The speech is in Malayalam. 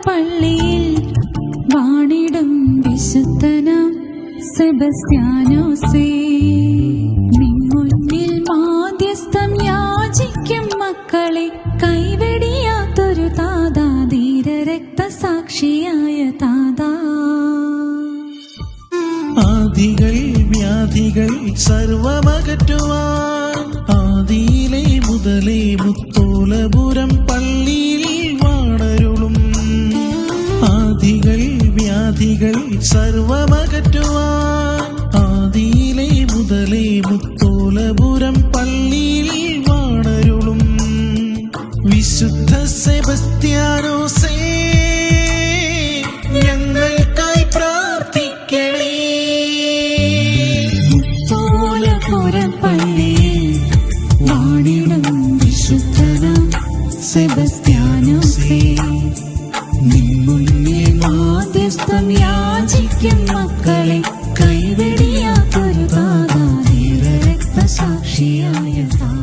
പള്ളിയിൽ വാണിടും വിശുദ്ധനാം സെബസ്ത്യാനോസേ, നിൻമുന്നിൽ മാധ്യസ്ഥം യാചിക്കും മക്കളെ കൈവെടിയാത്തൊരു താതാ, ധീര രക്തസാക്ഷിയായ താതാ. ആദികൾ വ്യാധികൾ സർവമകറ്റുവാൻ ആദിയിലെ മുതലേ മുത്തോലപുരം പള്ളിയിൽ വാണരുളും. ആദികൾ വ്യാധികൾ സർവമകറ്റുവാൻ ആദിയിലെ മുതലേ മുത്തോലപുരം പള്ളിയിൽ വാണരുളും. വിശുദ്ധ സെബസ്ത്യാനോസേ, ഞങ്ങൾക്കായി പ്രാർത്ഥിക്കണേ. മുത്തോലപുരം പള്ളിയിൽ വാണിടും വിശുദ്ധനാം സെബസ്ത്യാനോസേ, നിൻമുന്നിൽ മാധ്യസ്ഥം യാചിക്കും മക്കളെ കൈവെടിയാത്തൊരു താതാ, ധീര രക്തസാക്ഷിയായ താതാ.